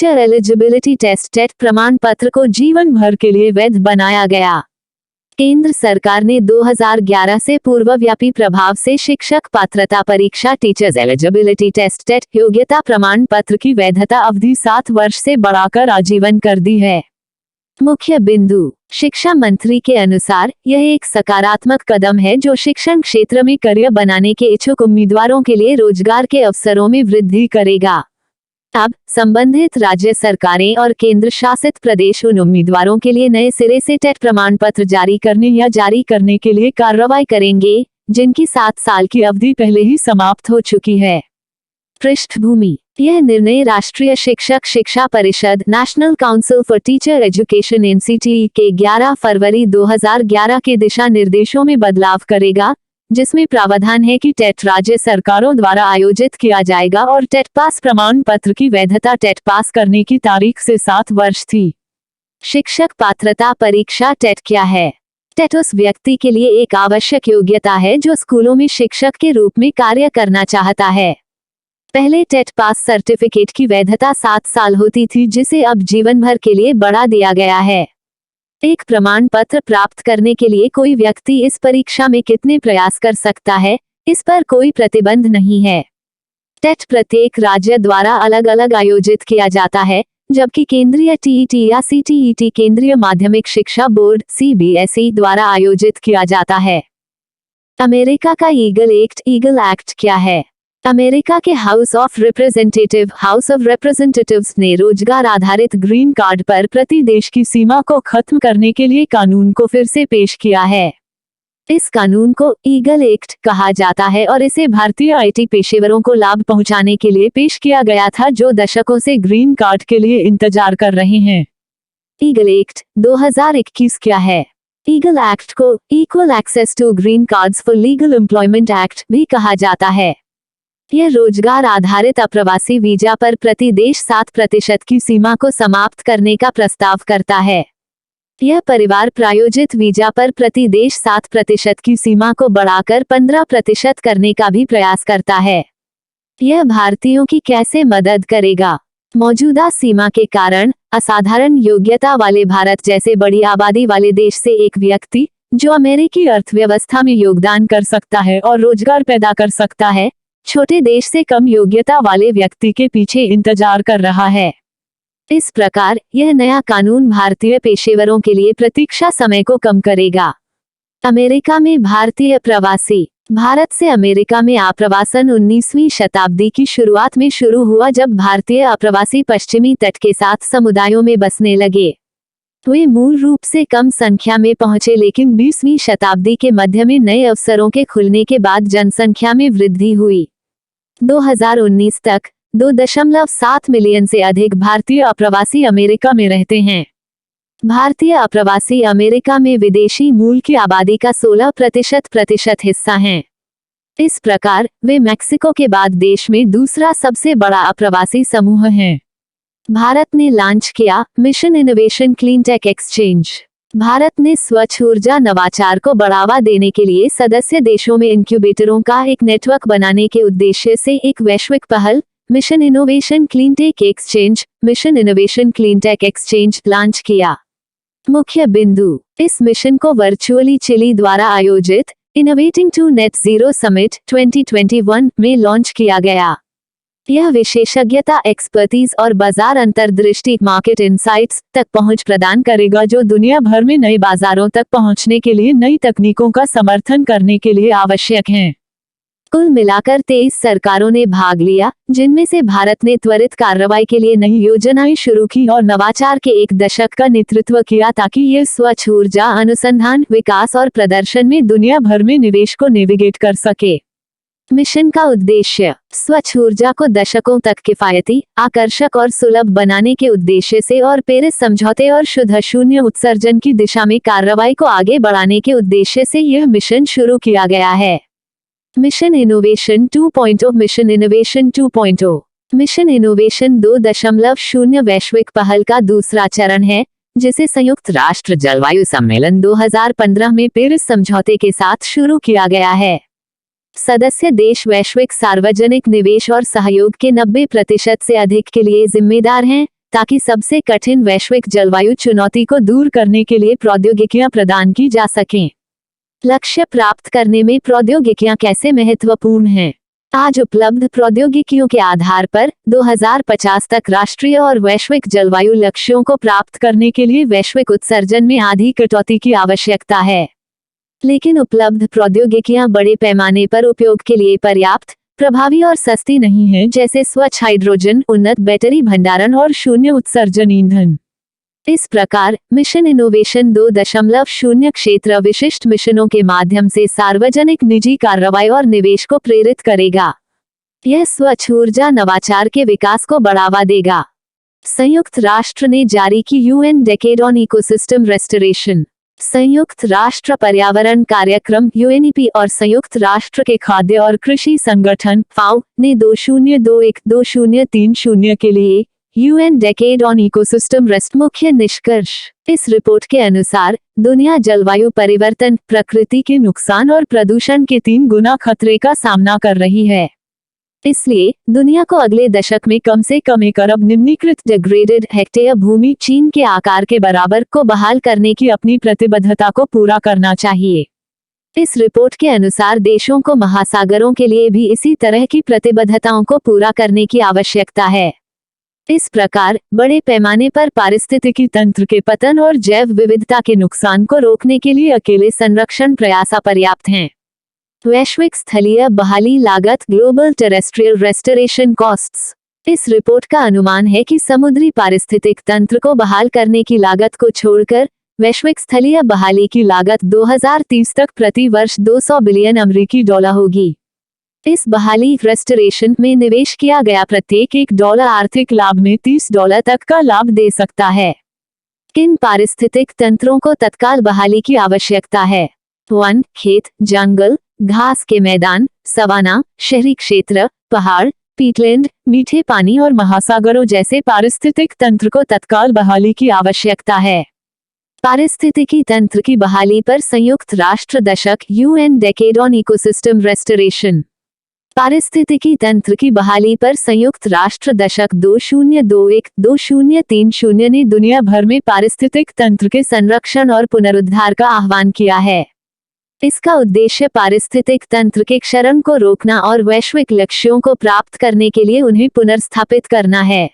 Teacher eligibility test TET प्रमाण पत्र को जीवन भर के लिए वैध बनाया गया। केंद्र सरकार ने 2011 से पूर्वव्यापी प्रभाव से शिक्षक पात्रता परीक्षा टीचर्स एलिजिबिलिटी टेस्ट टेट योग्यता प्रमाण पत्र की वैधता अवधि 7 वर्ष से बढ़ाकर आजीवन कर दी है। मुख्य बिंदु। शिक्षा मंत्री के अनुसार यह एक सकारात्मक कदम है जो शिक्षण क्षेत्र में करियर बनाने के इच्छुक उम्मीदवारों के लिए रोजगार के अवसरों में वृद्धि करेगा। अब संबंधित राज्य सरकारें और केंद्र शासित प्रदेश उन उम्मीदवारों के लिए नए सिरे से टेट प्रमाण पत्र जारी करने या जारी करने के लिए कार्रवाई करेंगे जिनकी 7 साल की अवधि पहले ही समाप्त हो चुकी है। पृष्ठभूमि। यह निर्णय राष्ट्रीय शिक्षक शिक्षा परिषद national council for teacher education NCTE के 11 फरवरी 2011 के दिशा निर्देशों में बदलाव करेगा, जिसमें प्रावधान है कि टेट राज्य सरकारों द्वारा आयोजित किया जाएगा और टेट पास प्रमाण पत्र की वैधता टेट पास करने की तारीख से 7 वर्ष थी। शिक्षक पात्रता परीक्षा टेट क्या है? टेट उस व्यक्ति के लिए एक आवश्यक योग्यता है जो स्कूलों में शिक्षक के रूप में कार्य करना चाहता है। पहले टेट पास सर्टिफिकेट की वैधता 7 साल होती थी, जिसे अब जीवन भर के लिए बढ़ा दिया गया है। एक प्रमाण पत्र प्राप्त करने के लिए कोई व्यक्ति इस परीक्षा में कितने प्रयास कर सकता है, इस पर कोई प्रतिबंध नहीं है। टेट प्रत्येक राज्य द्वारा अलग अलग आयोजित किया जाता है, जबकि केंद्रीय टीईटी या सीटीईटी केंद्रीय माध्यमिक शिक्षा बोर्ड सीबीएसई द्वारा आयोजित किया जाता है। अमेरिका का ईगल एक्ट क्या है? अमेरिका के हाउस ऑफ रिप्रेजेंटेटिव्स ने रोजगार आधारित ग्रीन कार्ड पर प्रति देश की सीमा को खत्म करने के लिए कानून को फिर से पेश किया है। इस कानून को ईगल एक्ट कहा जाता है और इसे भारतीय आईटी पेशेवरों को लाभ पहुंचाने के लिए पेश किया गया था जो दशकों से ग्रीन कार्ड के लिए इंतजार कर रहे हैं। ईगल एक्ट 2021 क्या है? ईगल एक्ट को equal access to green cards for legal employment act भी कहा जाता है। यह रोजगार आधारित अप्रवासी वीजा पर प्रति देश 7% की सीमा को समाप्त करने का प्रस्ताव करता है। यह परिवार प्रायोजित वीजा पर प्रति देश 7% की सीमा को बढ़ाकर 15% करने का भी प्रयास करता है। यह भारतीयों की कैसे मदद करेगा? मौजूदा सीमा के कारण असाधारण योग्यता वाले भारत जैसे बड़ी आबादी वाले देश से एक व्यक्ति जो अमेरिकी अर्थव्यवस्था में योगदान कर सकता है और रोजगार पैदा कर सकता है, छोटे देश से कम योग्यता वाले व्यक्ति के पीछे इंतजार कर रहा है। इस प्रकार यह नया कानून भारतीय पेशेवरों के लिए प्रतीक्षा समय को कम करेगा। अमेरिका में भारतीय प्रवासी। भारत से अमेरिका में आप्रवासन 19वीं शताब्दी की शुरुआत में शुरू हुआ, जब भारतीय अप्रवासी पश्चिमी तट के साथ समुदायों में बसने लगे। वे मूल रूप से कम संख्या में पहुंचे, लेकिन 20वीं शताब्दी के मध्य में नए अवसरों के खुलने के बाद जनसंख्या में वृद्धि हुई। 2019 तक 2.7 मिलियन से अधिक भारतीय अप्रवासी अमेरिका में रहते हैं। भारतीय अप्रवासी अमेरिका में विदेशी मूल की आबादी का 16% हिस्सा हैं। इस प्रकार वे मैक्सिको के बाद देश में दूसरा सबसे बड़ा अप्रवासी समूह हैं। भारत ने लॉन्च किया mission innovation clean tech exchange. Bharat ने स्वच्छ ऊर्जा नवाचार को बढ़ावा देने के लिए सदस्य देशों में इंक्यूबेटरों का एक नेटवर्क बनाने के उद्देश्य से एक वैश्विक पहल mission innovation clean tech exchange launch किया। मुख्य बिंदु। इस मिशन को वर्चुअली चिली द्वारा आयोजित innovating to net zero summit 2021 में लॉन्च किया गया। यह विशेषज्ञता, एक्सपर्टीज और बाजार अंतर्दृष्टि मार्केट इनसाइट्स तक पहुंच प्रदान करेगा, जो दुनिया भर में नए बाजारों तक पहुंचने के लिए नई तकनीकों का समर्थन करने के लिए आवश्यक हैं। कुल मिलाकर 23 सरकारों ने भाग लिया, जिनमें से भारत ने त्वरित कार्रवाई के लिए नई योजनाएं शुरू की और नवाचार के एक दशक का नेतृत्व किया ताकि यह स्वच्छ ऊर्जा अनुसंधान, विकास और प्रदर्शन में दुनिया भर में निवेश को नेविगेट कर सके। मिशन का उद्देश्य स्वच्छ ऊर्जा को दशकों तक किफायती, आकर्षक और सुलभ बनाने के उद्देश्य से और पेरिस समझौते और शुद्ध शून्य उत्सर्जन की दिशा में कार्रवाई को आगे बढ़ाने के उद्देश्य से यह मिशन शुरू किया गया है। Mission innovation 2.0 mission innovation 2.0 mission innovation 2.0 वैश्विक पहल का दूसरा चरण है, जिसे संयुक्त राष्ट्र जलवायु सम्मेलन 2015 में पेरिस समझौते के साथ शुरू किया गया है। सदस्य देश वैश्विक सार्वजनिक निवेश और सहयोग के 90% से अधिक के लिए जिम्मेदार हैं, ताकि सबसे कठिन वैश्विक जलवायु चुनौती को दूर करने के लिए प्रौद्योगिकियां प्रदान की जा सकें। लक्ष्य प्राप्त करने में प्रौद्योगिकियां कैसे महत्वपूर्ण हैं? आज उपलब्ध प्रौद्योगिकियों के आधार पर 2050 तक राष्ट्रीय और वैश्विक जलवायु लक्ष्यों को प्राप्त करने के लिए वैश्विक उत्सर्जन में आधी कटौती की आवश्यकता है। लेकिन उपलब्ध प्रौद्योगिकियां बड़े पैमाने पर उपयोग के लिए पर्याप्त, प्रभावी और सस्ती नहीं हैं, जैसे स्वच्छ हाइड्रोजन, उन्नत बैटरी भंडारण और शून्य उत्सर्जन ईंधन। इस प्रकार मिशन इनोवेशन 2.0 क्षेत्र विशिष्ट मिशनों के माध्यम से सार्वजनिक निजी कार्रवाई और निवेश को प्रेरित करेगा। यह स्वच्छ ऊर्जा नवाचार के विकास को बढ़ावा देगा। संयुक्त राष्ट्र ने जारी की UN decade on ecosystem restoration. संयुक्त राष्ट्र पर्यावरण कार्यक्रम यूएनईपी और संयुक्त राष्ट्र के खाद्य और कृषि संगठन फाओ ने 2021-2030 के लिए UN decade on ecosystem rest मुख्य निष्कर्ष। इस रिपोर्ट के अनुसार दुनिया जलवायु परिवर्तन, प्रकृति के नुकसान और प्रदूषण के 3 गुना खतरे का सामना कर रही है। इसलिए दुनिया को अगले दशक में कम से कम 1 अरब निम्नीकृत डिग्रेडेड हेक्टेयर भूमि चीन के आकार के बराबर को बहाल करने की अपनी प्रतिबद्धता को पूरा करना चाहिए। इस रिपोर्ट के अनुसार देशों को महासागरों के लिए भी इसी तरह की प्रतिबद्धताओं को पूरा करने की आवश्यकता है। इस प्रकार बड़े पैमाने पर पारिस्थितिकी तंत्र के पतन और जैव विविधता के नुकसान को रोकने के लिए अकेले संरक्षण प्रयास अपर्याप्त हैं। वैश्विक स्थलीय बहाली लागत ग्लोबल टेरेस्ट्रियल रेस्टोरेशन कॉस्ट्स। इस रिपोर्ट का अनुमान है कि समुद्री पारिस्थितिक तंत्र को बहाल करने की लागत को छोड़कर वैश्विक स्थलीय बहाली की लागत 2030 तक प्रति वर्ष $200 बिलियन होगी। इस बहाली रेस्टोरेशन में निवेश किया गया प्रत्येक $1 आर्थिक लाभ में $30 तक का लाभ दे सकता है। किन पारिस्थितिक तंत्रों को तत्काल बहाली की आवश्यकता है? वन, खेत, जंगल, घास के मैदान, सवाना, शहरी क्षेत्र, पहाड़, पीटलैंड, मीठे पानी और महासागरों जैसे पारिस्थितिक तंत्र को तत्काल बहाली की आवश्यकता है। पारिस्थितिकी तंत्र की बहाली पर संयुक्त राष्ट्र दशक UN decade on ecosystem restoration. पारिस्थितिकी तंत्र की बहाली पर संयुक्त राष्ट्र दशक 2021-2030 ने दुनिया भर में पारिस्थितिक तंत्र के संरक्षण और पुनरुद्धार का आह्वान किया है। इसका उद्देश्य पारिस्थितिक तंत्र के क्षरण को रोकना और वैश्विक लक्ष्यों को प्राप्त करने के लिए उन्हें पुनर्स्थापित करना है।